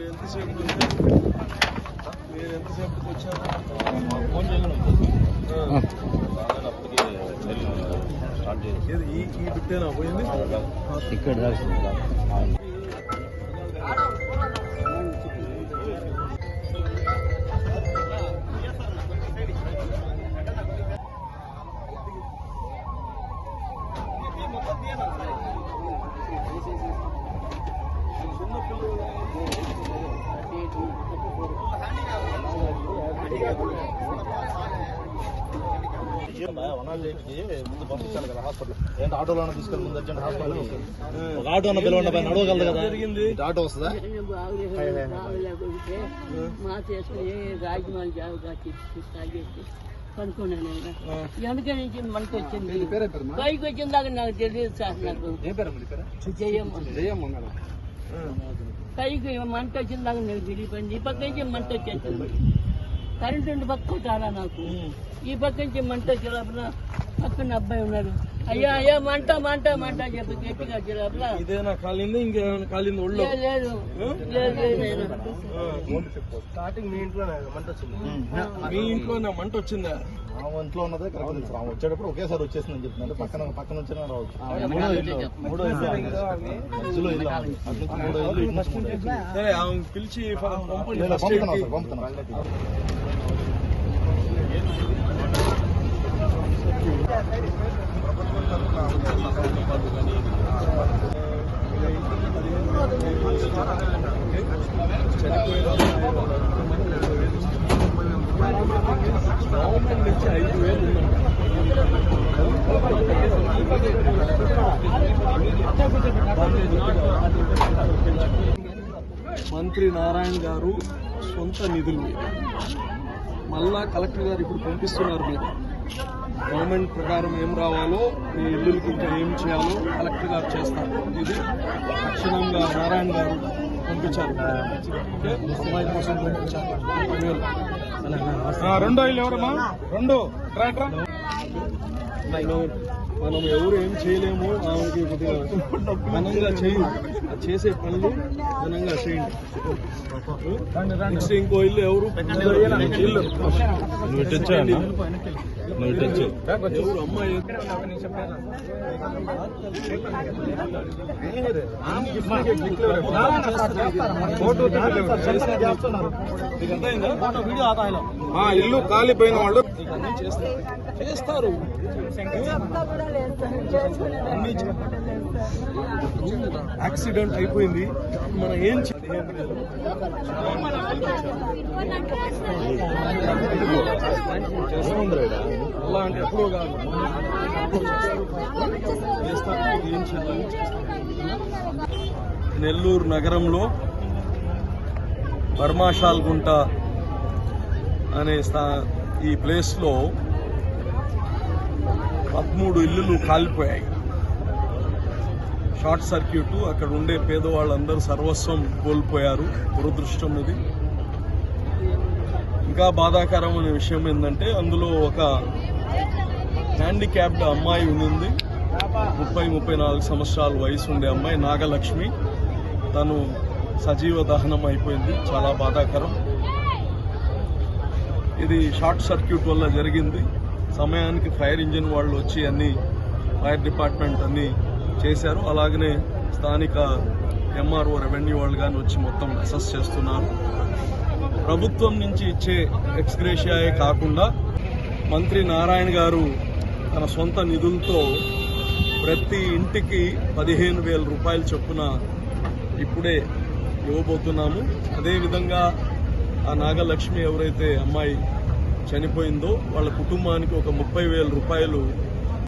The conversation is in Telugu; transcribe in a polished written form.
ఎంతసేపటికి వచ్చారు? ఫోన్ చేయగానే ఈ బిట్టేనా పోయింది ఇక్కడ ముందు పంపించాలి కదా హాస్పిటల్. ఏంటి ఆటోలో తీసుకెళ్ళి ముందు అర్జెంట్ హాస్పిటల్ ఒక ఆటో అన్న పిలవండి పైన నడవగలదు కదా. జరిగింది ఆటో వస్తుందా? కనుక్కున్నాను ఎందుకని మనకు వచ్చింది పైకి వచ్చిన దాకా నాకు తెలియదు సార్. నాకు పైకి మంట వచ్చిన దాకా నాకు తెలియపోయింది. ఈ పక్క నుంచి మంట వచ్చేసింది. కరెంట్ ఉండి పక్క కొట్టాలా నాకు. ఈ పక్క నుంచి మంట వచ్చే లోపల పక్కన అబ్బాయి ఉన్నాడు. అయ్యా అయ్యా మంట మంట మంట చెప్పి గట్టిగా వచ్చే లోపల ఇదేనా కాలింది ఇంకేమైనా కాలింది ఒళ్ళు? లేదు లేదు స్టార్టింగ్ మీ ఇంట్లోనే మంట వచ్చింది. మీ ఇంట్లోనే మంట వచ్చిందా? ఆ ఇంట్లో ఉన్నదే కరెక్ట్. వచ్చేటప్పుడు ఒకేసారి వచ్చేసిందని చెప్తున్నారు. పక్కన వచ్చినా రావచ్చు. మూడో ఇల్లు సరే ఆమె పిలిచి పంపుతున్నా. గవర్నమెంట్ నుంచి 5,000 మంత్రి నారాయణ గారు సొంత నిధులు మళ్ళా కలెక్టర్ గారు ఇప్పుడు పంపిస్తున్నారు. మీరు గవర్నమెంట్ ప్రకారం ఏం రావాలో మీ ఇల్లులకి ఇంకా ఏం చేయాలో కలెక్టర్ గారు చేస్తారు. ఇది తక్షణంగా నారాయణ గారు పంపించారు. అమ్మాయి కోసం పంపించారు. రెండో ఇల్లు ఎవరమ్మా? రెండు మనం ఎవరు ఏం చేయలేము. ఆమెకి కొద్దిగా ఘనంగా చేసే పనులు ఘనంగా చేయండి. నెక్స్ట్ ఇంకో ఇల్లు ఎవరు? ఎవరు అమ్మాయి? ఇల్లు కాలిపోయిన వాళ్ళు చేస్తారు. యాక్సిడెంట్ అయిపోయింది. మనం ఏం అలా అంటే ఎప్పుడో కాదు. నెల్లూరు నగరంలో బర్మాషాల్గుంట అనే ఈ ప్లేస్లో 13 ఇల్లులు కాలిపోయాయి. Short circuit. అక్కడ ఉండే పేదవాళ్ళందరూ సర్వస్వం కోల్పోయారు. దురదృష్టం ఇది. ఇంకా బాధాకరమైన విషయం ఏంటంటే అందులో ఒక హ్యాండిక్యాప్డ్ అమ్మాయి ఉంది. 30-34 సంవత్సరాల వయసు ఉండే అమ్మాయి నాగలక్ష్మి. తను సజీవ దహనం అయిపోయింది. చాలా బాధాకరం. ఇది షార్ట్ సర్క్యూట్ వల్ల జరిగింది. సమయానికి ఫైర్ ఇంజిన్ వాళ్ళు వచ్చి అన్ని ఫైర్ డిపార్ట్మెంట్ అన్ని చేశారు. అలాగనే స్థానిక ఎంఆర్ఓ రెవెన్యూ వాళ్ళు కానీ వచ్చి మొత్తం అసెస్ చేస్తున్నారు. ప్రభుత్వం నుంచి ఇచ్చే ఎక్స్గ్రేషియాయే కాకుండా మంత్రి నారాయణ గారు తన సొంత నిధులతో ప్రతి ఇంటికి 15,000 రూపాయలు చొప్పున ఇప్పుడే ఇవ్వబోతున్నాము. అదేవిధంగా ఆ నాగలక్ష్మి ఎవరైతే అమ్మాయి చనిపోయిందో వాళ్ళ కుటుంబానికి ఒక 30,000 రూపాయలు